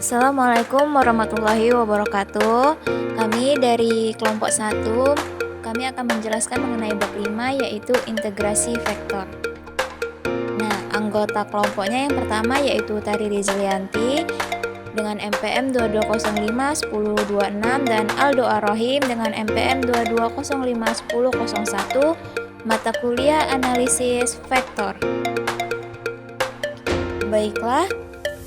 Assalamualaikum warahmatullahi wabarakatuh. Kami dari kelompok 1, kami akan menjelaskan mengenai bab 5 yaitu integrasi vektor. Nah, anggota kelompoknya yang pertama yaitu Tari Rizlianti dengan MPM 2205 1026 dan Aldo Ar-Rahim dengan MPM 2205 1001 mata kuliah analisis vektor. Baiklah,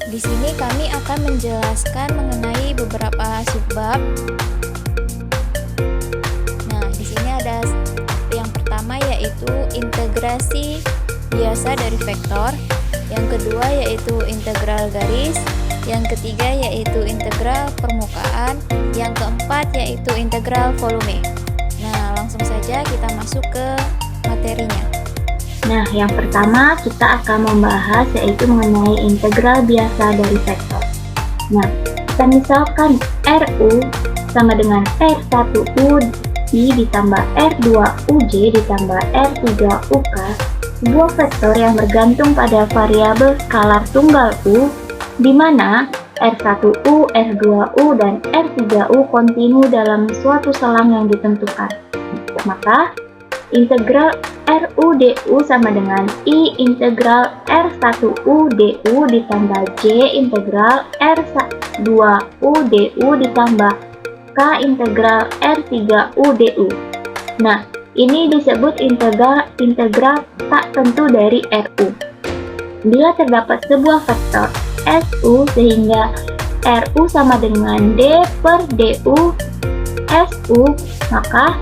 di sini kami akan menjelaskan mengenai beberapa subbab. Nah, di sini ada yang pertama yaitu integrasi biasa dari vektor, yang kedua yaitu integral garis, yang ketiga yaitu integral permukaan, yang keempat yaitu integral volume. Nah, langsung saja kita masuk ke materinya. Nah, yang pertama kita akan membahas yaitu mengenai integral biasa dari vektor. Nah, kita misalkan RU sama dengan R1U I ditambah R2UJ ditambah R3UK, sebuah vektor yang bergantung pada variabel skalar tunggal U, di mana R1U, R2U, dan R3U kontinu dalam suatu selang yang ditentukan. Maka, integral RU DU sama dengan I integral R1U DU ditambah J integral R2U DU ditambah K integral R3U DU. Nah, ini disebut integral tak tentu dari RU. Bila terdapat sebuah vektor SU sehingga RU sama dengan D per DU SU, maka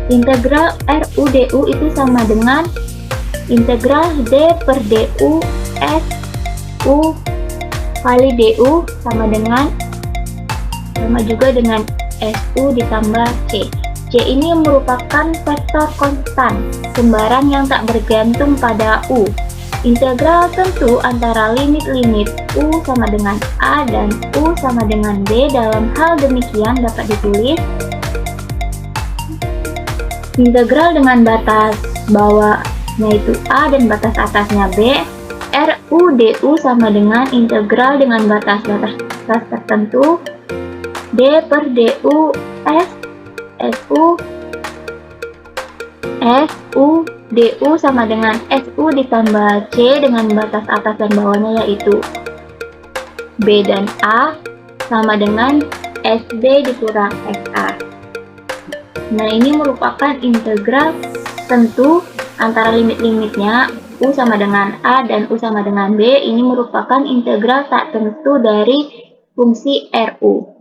integral RU DU itu sama dengan integral D per DU SU kali DU sama juga dengan SU ditambah C. C ini merupakan vektor konstan, kembaran yang tak bergantung pada U. Integral tentu antara limit-limit U sama dengan A dan U sama dengan B. Dalam hal demikian dapat ditulis integral dengan batas bawahnya itu A dan batas atasnya B, RU DU sama dengan integral dengan batas-batas tertentu D per DU SU DU sama dengan SU ditambah C dengan batas atas dan bawahnya yaitu B dan A sama dengan SB dikurang SA. Nah, ini merupakan integral tentu antara limit-limitnya U sama dengan A dan U sama dengan B. Ini merupakan integral tak tentu dari fungsi RU.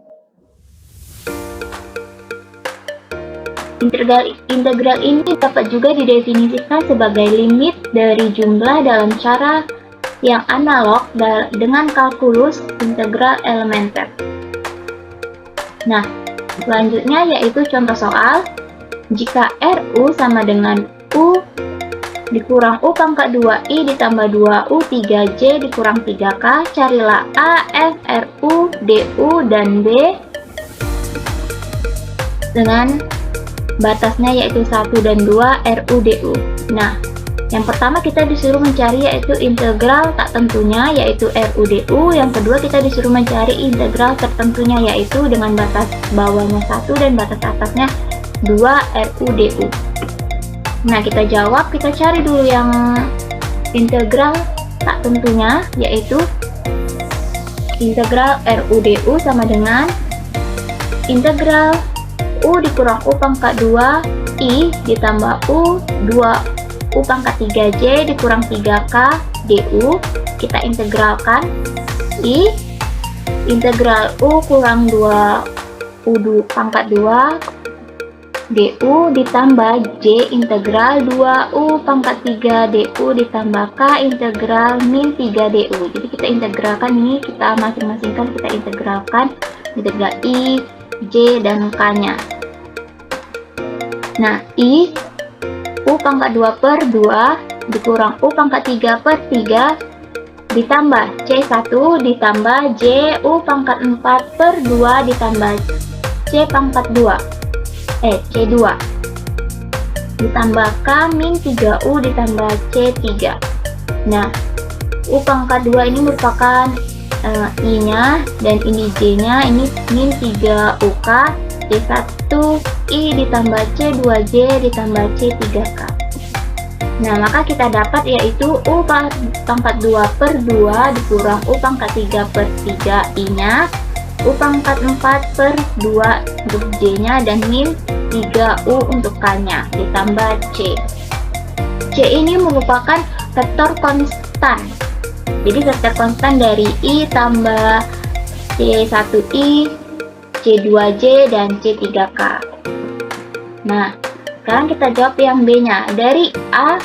Integral ini dapat juga didefinisikan sebagai limit dari jumlah dalam cara yang analog dengan kalkulus integral elementer. Nah, selanjutnya yaitu contoh soal, jika RU sama dengan U dikurang U pangkat 2I ditambah 2U 3J dikurang 3K, carilah A, F, RU, DU, dan B dengan batasnya yaitu 1 dan 2 RU, DU. Nah, yang pertama kita disuruh mencari yaitu integral tak tentunya yaitu RU DU. Yang kedua kita disuruh mencari integral tertentunya yaitu dengan batas bawahnya 1 dan batas atasnya 2 RU DU. Nah, kita jawab, kita cari dulu yang integral tak tentunya yaitu integral RU DU sama dengan integral U dikurang U pangkat 2 I ditambah U 2 U pangkat 3J dikurang 3K DU. Kita integralkan I integral U kurang 2 U pangkat 2 DU ditambah J integral 2U pangkat 3 DU ditambah K integral min 3 DU. Jadi kita integralkan ini, kita masing-masingkan kita integralkan integral I, J, dan K nya. Nah, I U pangkat 2 per 2 dikurang U pangkat 3 per 3 ditambah C1 ditambah J U pangkat 4 per 2 ditambah C pangkat 2 C2 ditambah K min 3U ditambah C3. Nah, U pangkat 2 ini merupakan I-nya dan ini J-nya, ini min 3UK C1I ditambah C2J ditambah C3K. Nah, maka kita dapat yaitu U pangkat 2 per 2 dikurang U pangkat 3 per 3 I-nya, U pangkat 4 per 2 untuk J-nya, dan min 3U untuk K-nya, ditambah C. C ini merupakan vektor konstan. Jadi vektor konstan dari I tambah C1I, C2J, dan C3K. Nah, sekarang kita jawab yang B-nya. Dari A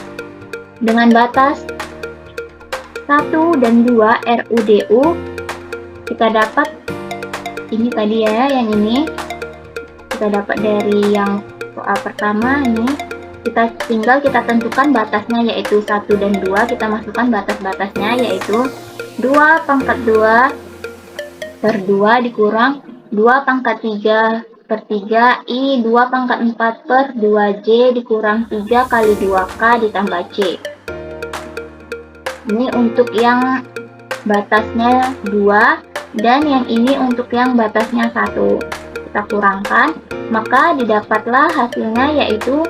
dengan batas 1 dan 2 RUDU, kita dapat ini tadi ya, yang ini. Kita dapat dari yang soal pertama ini. Tinggal kita tentukan batasnya yaitu 1 dan 2. Kita masukkan batas-batasnya yaitu 2 pangkat 2 per 2 dikurang 2 pangkat 3 per 3 I 2 pangkat 4 per 2J dikurang 3 kali 2K ditambah C. Ini untuk yang batasnya 2 dan yang ini untuk yang batasnya 1. Kita kurangkan, maka didapatlah hasilnya yaitu,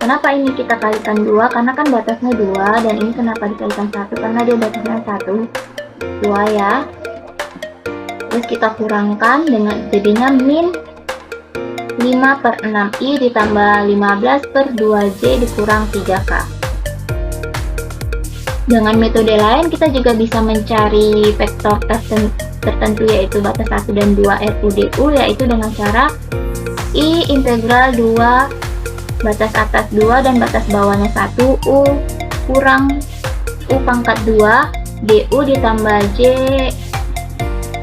kenapa ini kita kalikan 2? Karena kan batasnya 2, dan ini kenapa dikalikan 1? Karena dia batasnya 1. 2 ya. Terus kita kurangkan dengan jadinya min 5 per 6I ditambah 15 per 2J dikurang 3K. Dengan metode lain kita juga bisa mencari vektor tertentu yaitu batas 1 dan 2 RUDU, yaitu dengan cara I integral 2 batas atas 2 dan batas bawahnya 1 U kurang U pangkat 2 DU ditambah J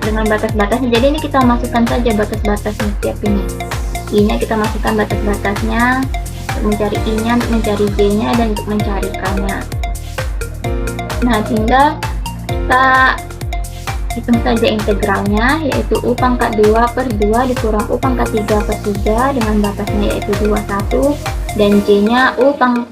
dengan batas-batasnya. Jadi ini kita masukkan saja batas-batasnya setiap ini. I-nya kita masukkan batas-batasnya untuk mencari I-nya, untuk mencari J-nya, dan untuk mencari K-nya. Nah, tinggal kita hitung saja integralnya yaitu U pangkat 2 per 2 dikurang U pangkat 3 per 3 dengan batasnya yaitu 21, dan J-nya U pangkat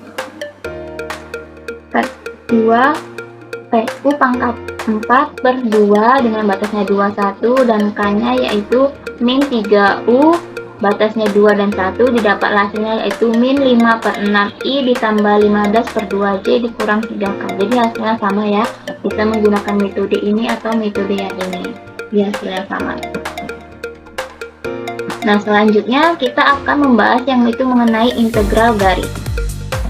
4 per 2 dengan batasnya 21, dan K-nya yaitu min 3U batasnya 2 dan 1, didapatlah hasilnya yaitu min 5 per 6I ditambah 15 per 2J dikurang 3K. Jadi hasilnya sama ya, bisa menggunakan metode ini atau metode yang ini, biar hasilnya sama. Nah, selanjutnya kita akan membahas yang itu mengenai integral garis.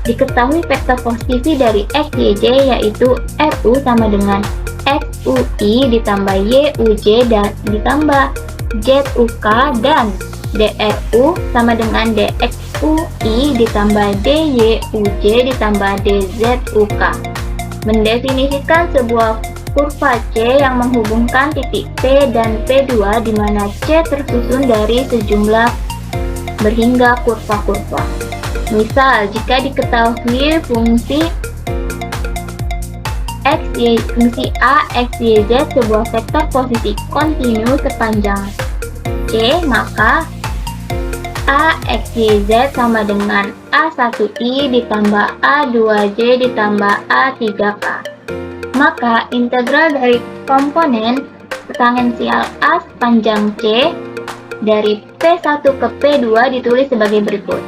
Diketahui vektor posisi dari X, Y, J yaitu RU sama dengan XUI ditambah YUJ dan ditambah ZUK, dan DRU sama dengan DXUI ditambah DYUJ ditambah DZUK. Mendefinisikan sebuah kurva C yang menghubungkan titik P dan P2 di mana C tersusun dari sejumlah berhingga kurva-kurva. Misal, jika diketahui fungsi fungsi A, X, Y, Z sebuah vektor posisi kontinu sepanjang C, maka A, X, Y, Z sama dengan A1I ditambah A2J ditambah A3K. Maka integral dari komponen tangensial A sepanjang C dari P1 ke P2 ditulis sebagai berikut.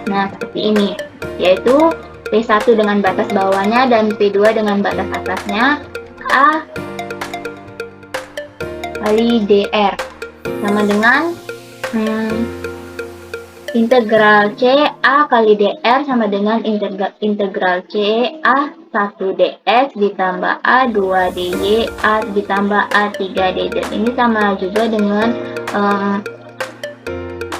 Nah, seperti ini, yaitu P1 dengan batas bawahnya dan P2 dengan batas atasnya. A kali DR sama dengan integral C A kali DR sama dengan integral C A1 dx ditambah A2 dy A ditambah A3 dz. Ini sama juga dengan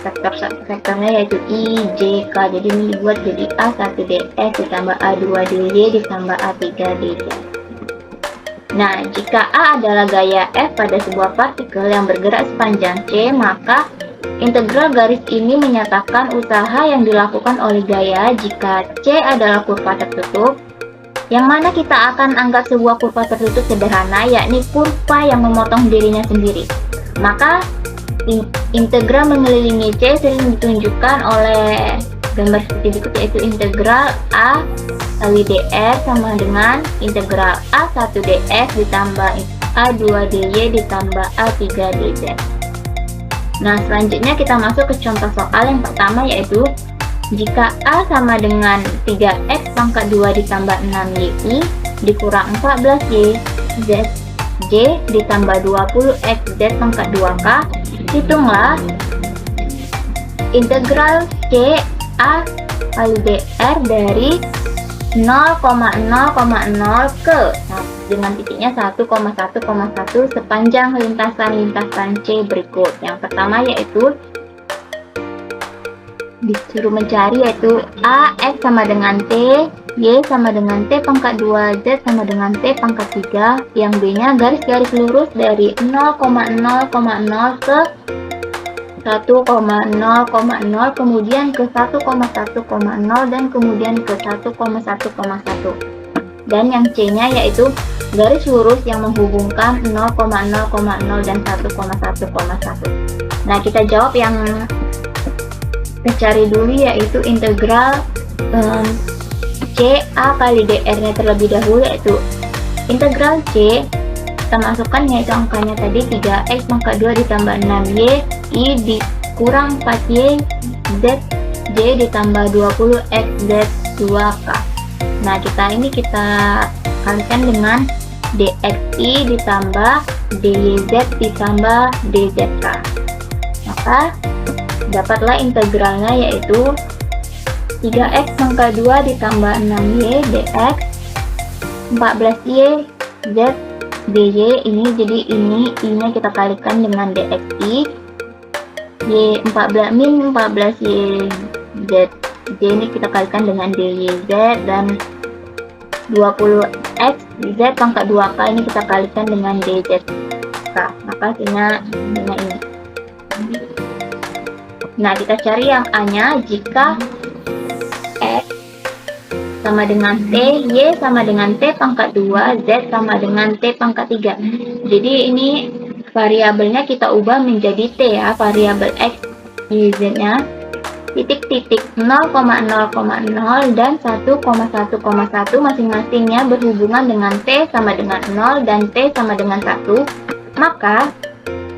vektornya yaitu I, J, K. Jadi ini dibuat jadi A1 dx ditambah A2 dy ditambah A3 dz. Nah, jika A adalah gaya F pada sebuah partikel yang bergerak sepanjang C, maka integral garis ini menyatakan usaha yang dilakukan oleh gaya jika C adalah kurva tertutup, yang mana kita akan anggap sebuah kurva tertutup sederhana, yakni kurva yang memotong dirinya sendiri. Maka integral mengelilingi C sering ditunjukkan oleh gambar seperti berikut, yaitu integral A kali dr sama dengan integral A1 dx ditambah A2DY ditambah A3DZ. Nah, selanjutnya kita masuk ke contoh soal yang pertama, yaitu jika A sama dengan 3X pangkat 2 ditambah 6YI dikurang 14Y Z ditambah 20X Z pangkat 2K, hitunglah integral C A kali DR dari 0,0,0 ke, nah, dengan titiknya 1,1,1 sepanjang lintasan C berikut. Yang pertama yaitu disuruh mencari yaitu A X sama dengan T, Y sama dengan T pangkat 2, Z sama dengan T pangkat 3, yang B nya garis-garis lurus dari 0,0,0 ke 1,0,0, kemudian ke 1,1,0 dan kemudian ke 1,1,1. Dan yang C nya yaitu garis lurus yang menghubungkan 0,0,0 dan 1,1,1. Nah, kita jawab yang kita cari dulu yaitu integral C A kali DR nya terlebih dahulu, yaitu integral C kita masukkan yaitu angkanya tadi 3X pangkat 2 ditambah 6Y I dikurang 4Y Z J ditambah 20X Z 2K. Nah, kita kalikan dengan DXI ditambah DYZ ditambah DZK. Maka dapatlah integralnya yaitu 3X pangkat 2 ditambah 6Y dx 14Y Z dy, ini jadi ini I-nya kita kalikan dengan dxi, Y 14 min 14Y Z J ini kita kalikan dengan dyz, dan 20X Z pangkat 2K ini kita kalikan dengan DZK. Maka hasilnya dengan ini. Nah, kita cari yang A-nya jika X sama dengan T, Y sama dengan T pangkat 2, Z sama dengan T pangkat 3. Jadi ini variabelnya kita ubah menjadi T ya, variabel X, Y, Z-nya titik-titik 0,0,0 dan 1,1,1 masing-masingnya berhubungan dengan T sama dengan 0 dan T sama dengan 1. Maka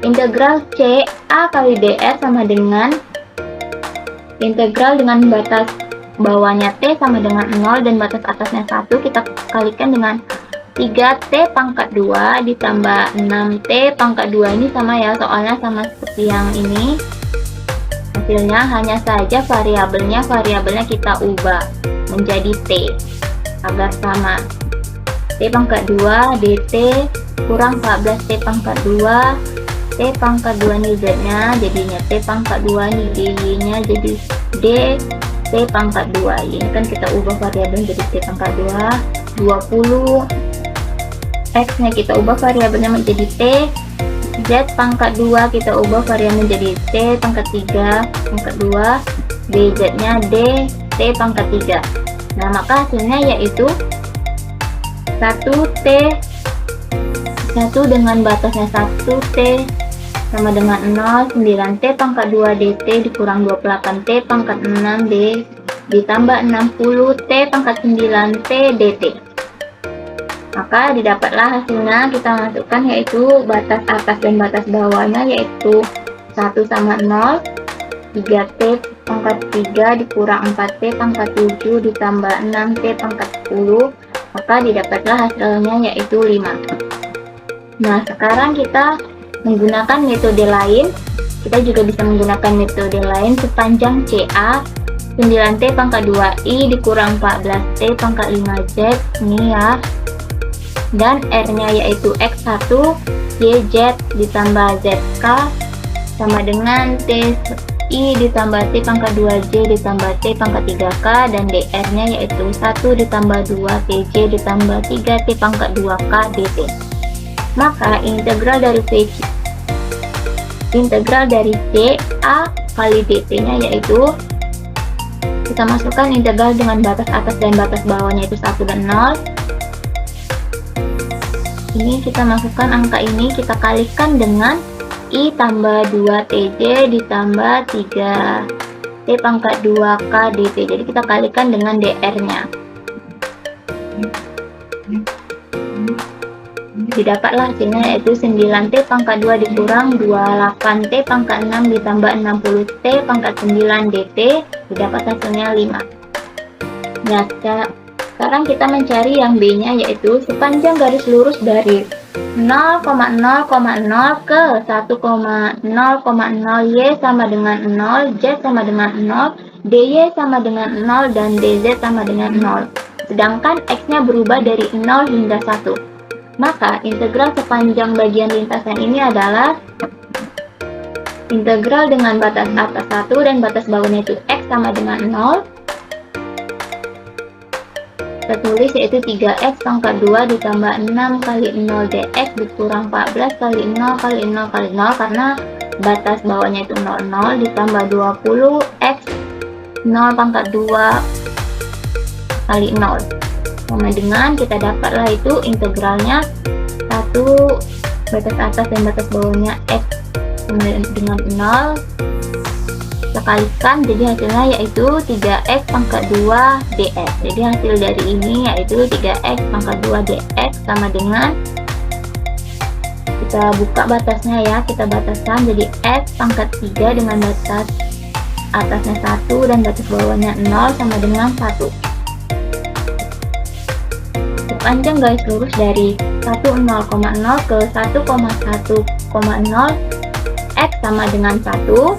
integral C A kali DR sama dengan integral dengan batas bawahnya T sama dengan 0 dan batas atasnya 1 kita kalikan dengan 3T pangkat 2 ditambah 6T pangkat 2. Ini sama ya, soalnya sama seperti yang ini. Hasilnya hanya saja variabelnya kita ubah menjadi T agar sama. T pangkat 2 DT kurang 14T pangkat 2, T pangkat 2 nih Z nya jadinya T pangkat 2 nih DY nya jadi D T pangkat 2. Ini kan kita ubah variabel jadi T pangkat 2, 20 X nya kita ubah variabelnya menjadi T, Z pangkat 2 kita ubah variabel menjadi T pangkat 3 pangkat 2, DZ nya D T pangkat 3. Nah, maka hasilnya yaitu 1T 1 dengan batasnya 1T sama dengan 0, 9T pangkat 2 DT dikurang 28T pangkat 6 D ditambah 60T pangkat 9T DT. Maka didapatlah hasilnya, kita masukkan yaitu batas atas dan batas bawahnya yaitu 1 sama 0, 3T pangkat 3 dikurang 4T pangkat 7 ditambah 6T pangkat 10. Maka didapatlah hasilnya yaitu 5. Nah, sekarang kita menggunakan metode lain. Kita juga bisa menggunakan metode lain sepanjang CA 9T pangkat 2I dikurang 14T pangkat 5Z ini ya. Dan R-nya yaitu X1 YZ ditambah ZK sama dengan TI ditambah T pangkat 2J ditambah T pangkat 3K, dan DR-nya yaitu 1 ditambah 2 TJ ditambah 3 T pangkat 2K DT. Maka integral dari C A kali DT-nya yaitu kita masukkan integral dengan batas atas dan batas bawahnya itu 1 dan 0. Ini kita masukkan angka ini, kita kalikan dengan I tambah 2 TJ ditambah 3 T pangkat 2K DT. Jadi kita kalikan dengan DR-nya. T didapatlah hasilnya yaitu 9T pangkat 2 dikurang 28T pangkat 6 ditambah 60T pangkat 9 DT, didapat hasilnya 5. Nah, sekarang kita mencari yang B-nya, yaitu sepanjang garis lurus dari 0,0,0 ke 1,0,0 Y sama dengan 0, Z sama dengan 0, DY sama dengan 0, dan DZ sama dengan 0. Sedangkan X-nya berubah dari 0 hingga 1. Maka integral sepanjang bagian lintasan ini adalah integral dengan batas atas 1 dan batas bawahnya itu X sama dengan 0. Kita tulis yaitu 3x pangkat 2 ditambah 6 kali 0 dx dikurang 14 kali 0 kali 0 kali 0, karena batas bawahnya itu 0, 0 ditambah 20x 0 pangkat 2 kali 0 sama dengan, kita dapatlah itu integralnya 1 batas atas dan batas bawahnya x sama dengan 0. Kita kalikan, jadi hasilnya yaitu 3x pangkat 2 dx. Jadi hasil dari ini yaitu 3x pangkat 2 dx sama dengan, kita buka batasnya ya, kita bataskan jadi x pangkat 3 dengan batas atasnya 1 dan batas bawahnya 0 sama dengan 1. Sepanjang garis lurus dari 10,0 ke 1,1,0, x sama dengan 1,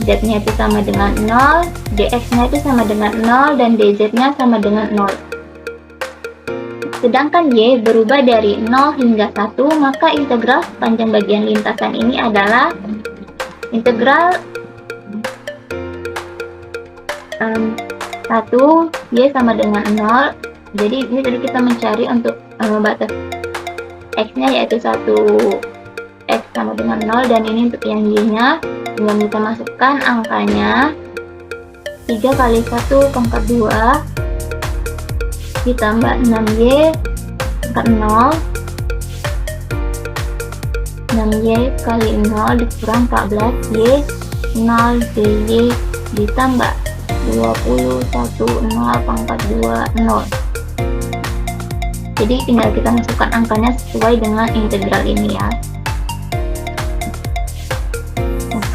Z-nya itu sama dengan 0, dx-nya itu sama dengan 0, dan dz-nya sama dengan 0. Sedangkan Y berubah dari 0 hingga 1, maka integral sepanjang bagian lintasan ini adalah integral 1 Y sama dengan 0. Jadi ini tadi kita mencari untuk batas X-nya yaitu 1 X sama dengan 0, dan ini untuk yang Y-nya. Dengan kita masukkan angkanya 3 kali 1 pangkat 2 ditambah 6Y pangkat 0, 6Y kali 0 dikurang 14Y 0 DY ditambah 21 0 pangkat 2 0. Jadi tinggal kita masukkan angkanya sesuai dengan integral ini ya.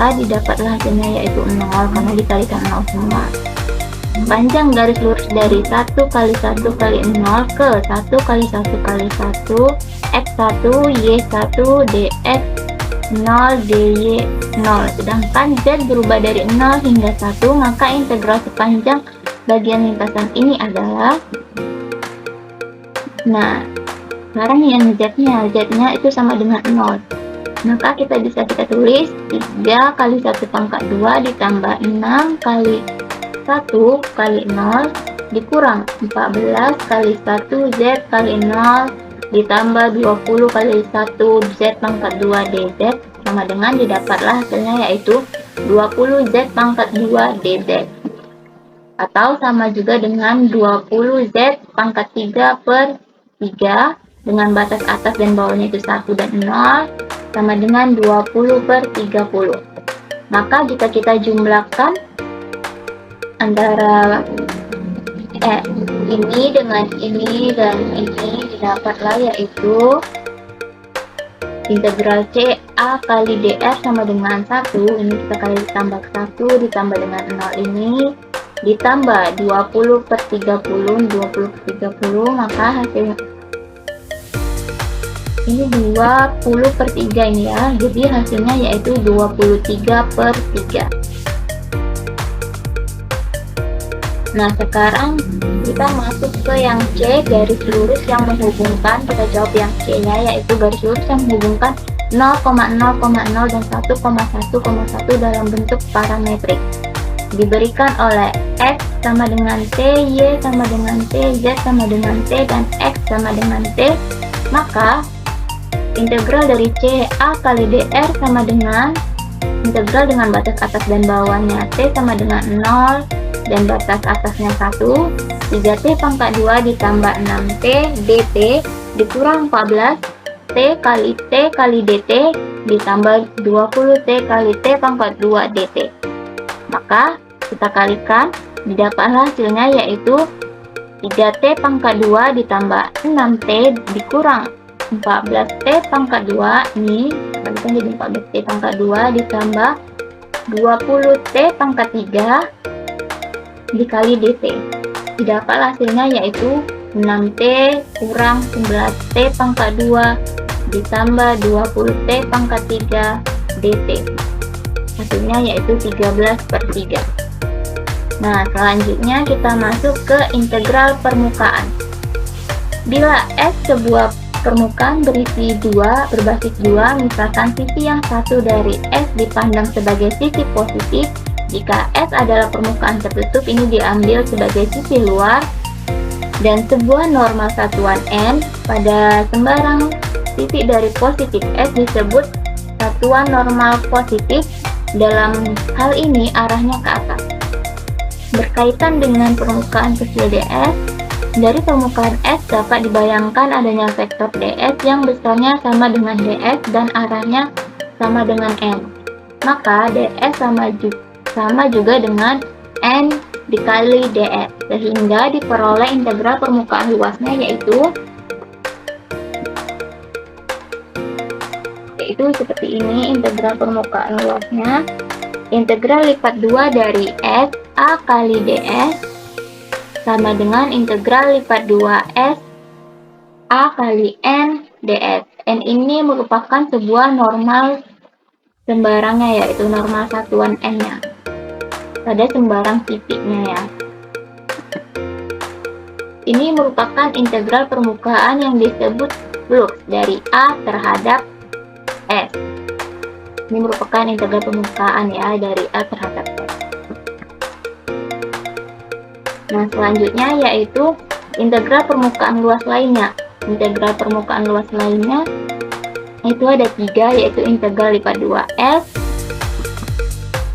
Maka didapatlah hasilnya yaitu 0 karena dikalikan 0 semua. Panjang garis lurus dari 1 kali 1 kali 0 ke 1 kali 1 kali 1 x1 y1 dx 0 dy 0. Sedangkan z berubah dari 0 hingga 1, maka integral sepanjang bagian lintasan ini adalah, nah sekarang yang z-nya itu sama dengan 0. Maka kita bisa tulis 3 kali 1 pangkat 2 ditambah 6 kali 1 kali 0 dikurang 14 kali 1 z kali 0 ditambah 20 kali 1 z pangkat 2 dz sama dengan, didapatlah hasilnya yaitu 20 z pangkat 2 dz, atau sama juga dengan 20 z pangkat 3 per 3 dengan batas atas dan bawahnya itu 1 dan 0 sama dengan 20 per 30. Maka jika kita jumlahkan antara ini dengan ini dan ini, didapatlah yaitu integral C A kali dr sama dengan 1. Ini kita kali ditambah 1 ditambah dengan 0 ini ditambah 20 per 30, 20 per 30, maka hasilnya ini 20 per 3 ini ya, jadi hasilnya yaitu 23 per 3. Nah sekarang kita masuk ke yang C, garis lurus yang menghubungkan. Kita jawab yang C nya yaitu garis lurus yang menghubungkan 0,0,0 dan 1,1,1 dalam bentuk parametrik. Diberikan oleh X sama dengan T, Y sama dengan T, Z sama dengan T, dan X sama dengan T. Maka integral dari C A kali dr sama dengan integral dengan batas atas dan bawahnya T sama dengan 0 dan batas atasnya 1, 3T pangkat 2 ditambah 6T dt dikurang 14 T kali dt ditambah 20T kali T pangkat 2 dt. Maka kita kalikan, didapatlah hasilnya yaitu 3T pangkat 2 ditambah 6T dikurang 14T pangkat 2 ini kalikan jadi 14T pangkat 2 ditambah 20T pangkat 3 dikali dt. Didapat hasilnya yaitu 6T kurang 11T pangkat 2 ditambah 20T pangkat 3 dt. Hasilnya yaitu 13/3. Nah, selanjutnya kita masuk ke integral permukaan. Bila S sebuah permukaan berisi 2 berbasis 2, misalkan sisi yang satu dari S dipandang sebagai sisi positif, jika S adalah permukaan tertutup, ini diambil sebagai sisi luar, dan sebuah normal satuan N pada sembarang sisi dari positif S disebut satuan normal positif. Dalam hal ini arahnya ke atas. Berkaitan dengan permukaan kecil ds, dari permukaan S dapat dibayangkan adanya vektor ds yang besarnya sama dengan ds dan arahnya sama dengan n. Maka ds sama juga dengan n dikali ds, sehingga diperoleh integral permukaan luasnya yaitu seperti ini. Integral permukaan luasnya, integral lipat 2 dari S A kali ds sama dengan integral lipat 2S A kali N ds. N ini merupakan sebuah normal sembarangnya, yaitu normal satuan N-nya pada sembarang titiknya ya. Ini merupakan integral permukaan yang disebut flux dari A terhadap S. Ini merupakan integral permukaan ya dari A terhadap S. Nah, selanjutnya yaitu integral permukaan luas lainnya. Integral permukaan luas lainnya itu ada 3, yaitu integral lipat 2S,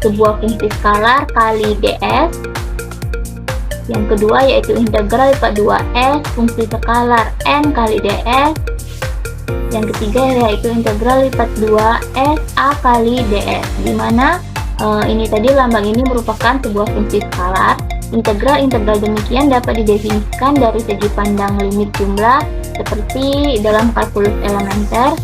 sebuah fungsi skalar kali ds. Yang kedua yaitu integral lipat 2S, fungsi skalar n kali ds. Yang ketiga yaitu integral lipat 2S A kali ds, dimana ini tadi lambang ini merupakan sebuah fungsi skalar. Integral demikian dapat didefinisikan dari segi pandang limit jumlah seperti dalam kalkulus elementer.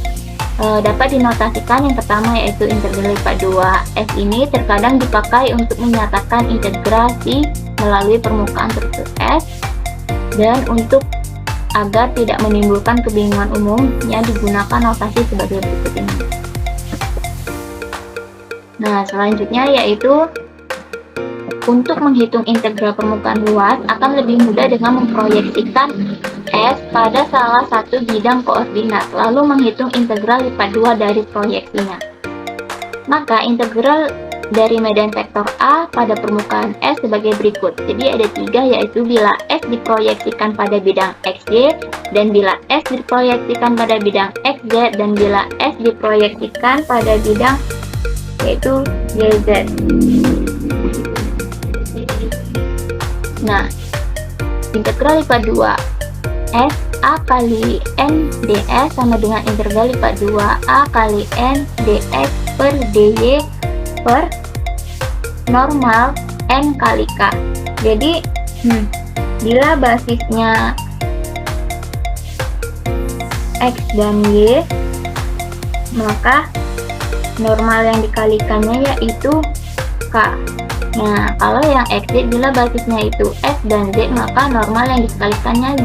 Dapat dinotasikan yang pertama yaitu integral lipat 2S ini terkadang dipakai untuk menyatakan integrasi melalui permukaan tertutup S, dan untuk agar tidak menimbulkan kebingungan umumnya digunakan notasi sebagai berikut ini. Nah, selanjutnya yaitu untuk menghitung integral permukaan luas akan lebih mudah dengan memproyeksikan S pada salah satu bidang koordinat, lalu menghitung integral lipat 2 dari proyeksinya. Maka integral dari medan vektor A pada permukaan S sebagai berikut. Jadi ada 3, yaitu bila S diproyeksikan pada bidang XY, dan bila S diproyeksikan pada bidang XZ, dan bila S diproyeksikan pada bidang yaitu YZ. Nah, integral lipat 2 S A kali N ds sama dengan integral lipat 2 A kali N dx per dy per normal N kali K. Jadi, bila basisnya X dan Y, maka normal yang dikalikannya yaitu K. Nah, kalau yang XZ bila basisnya itu S dan Z, maka normal yang dikalikannya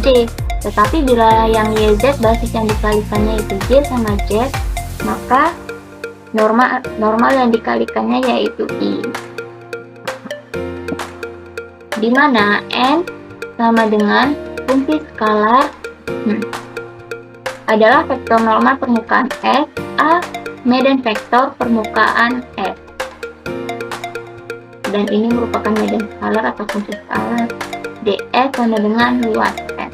J. Tetapi bila yang YZ basis yang dikalikannya itu J sama Z, maka normal yang dikalikannya yaitu I. Di mana N sama dengan fungsi skalar adalah vektor normal permukaan S, A medan vektor permukaan S. Dan ini merupakan medan skalar atau fungsi skalar. ds sama dengan luas S.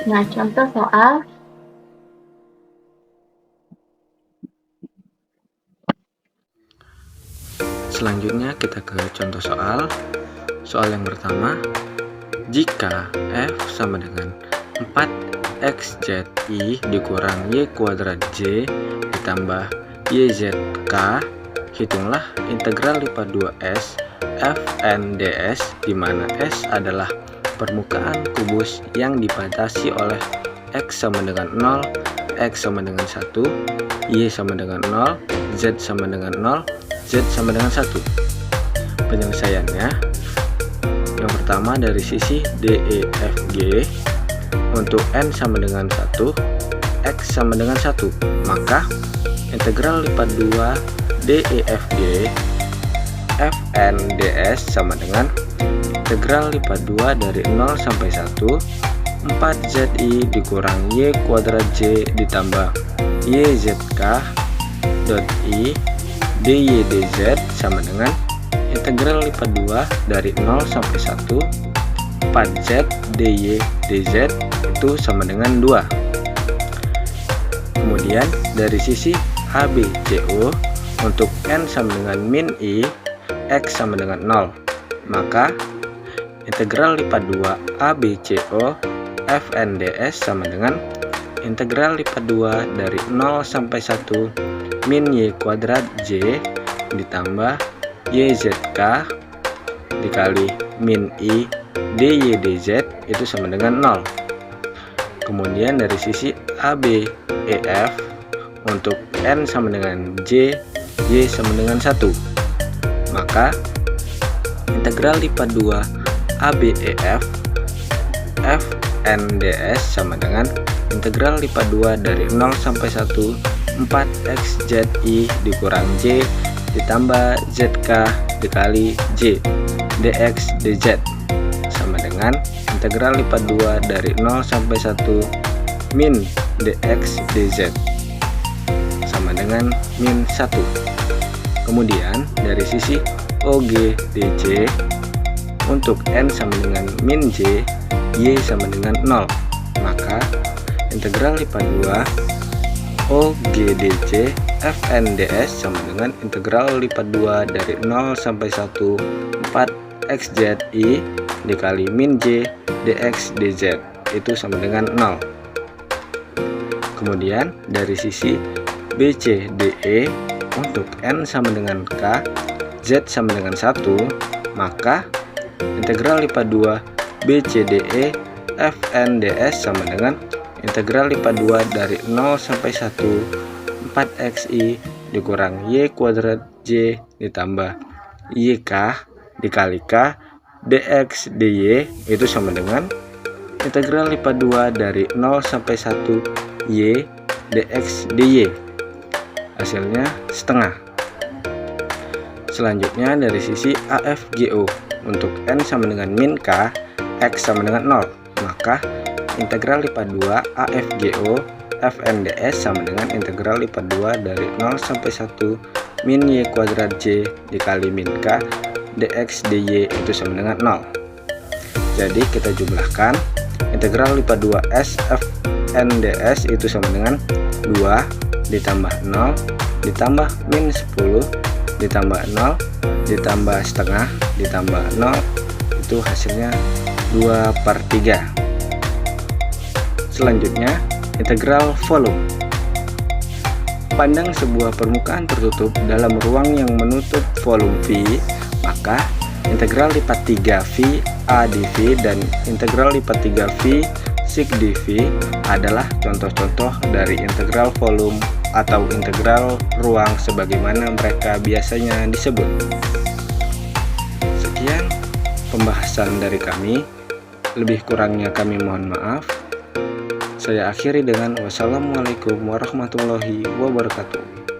Nah, contoh soal. Selanjutnya kita ke contoh soal. Soal yang pertama, jika F sama dengan 4xzi dikurang y kuadrat j ditambah yzk, hitunglah integral lipat 2s fn ds, di mana s adalah permukaan kubus yang dibatasi oleh X sama dengan 0, X sama dengan 1, Y sama dengan 0, Z sama dengan 0, Z sama dengan 1. Penyelesaiannya, yang pertama dari sisi DEFG, untuk N sama dengan 1, X sama dengan 1, maka integral lipat 2 DEFG FNDS sama dengan integral lipat 2 dari 0 sampai 1 4ZI dikurang Y kuadrat J ditambah YZK dot I DY DZ sama dengan integral lipat 2 dari 0 sampai 1 4Z DY DZ itu sama dengan 2. Kemudian dari sisi ABCO, untuk N sama dengan min I, X sama dengan 0, maka integral lipat 2 ABCO FNDS sama dengan integral lipat 2 dari 0 sampai 1 min Y kuadrat J ditambah YZK dikali min I DY DZ itu sama dengan 0. Kemudian dari sisi ABEF, untuk N sama dengan J, Y sama dengan 1, maka integral lipat 2 ABEF FNDS sama dengan integral lipat 2 dari 0 sampai 1 4XZI dikurang J ditambah ZK dikali J DX DZ sama dengan integral lipat 2 dari 0 sampai 1 min DX DZ sama dengan min 1. Kemudian dari sisi OGDC, untuk N sama dengan min J, Y sama dengan 0, maka integral lipat 2 OGDC FNDS sama dengan integral lipat 2 dari 0 sampai 1 4XZI dikali min J DX DZ itu sama dengan 0. Kemudian dari sisi BCDE, untuk N sama dengan K, Z sama dengan 1, maka integral lipat 2 BCDE FNDS sama dengan integral lipat 2 dari 0 sampai 1 4XI dikurang Y kuadrat J ditambah YK dikali K DX DY itu sama dengan integral lipat 2 dari 0 sampai 1 Y DX DY. Hasilnya setengah. Selanjutnya dari sisi AFGO, untuk N sama dengan min K, X sama dengan 0, maka integral lipat 2 AFGO FNDS sama dengan integral lipat 2 dari 0 sampai 1 min Y kuadrat J dikali min K DX DY itu sama dengan 0. Jadi kita jumlahkan integral lipat 2 S FNDS itu sama dengan 2 ditambah 0 ditambah min 10 ditambah 0 ditambah setengah ditambah 0 itu hasilnya 2/3. Selanjutnya integral volume. Pandang sebuah permukaan tertutup dalam ruang yang menutup volume V, maka integral lipat 3V A dV dan integral lipat 3V sig dV adalah contoh-contoh dari integral volume atau integral ruang sebagaimana mereka biasanya disebut. Sekian pembahasan dari kami, lebih kurangnya kami mohon maaf. Saya akhiri dengan wassalamualaikum warahmatullahi wabarakatuh.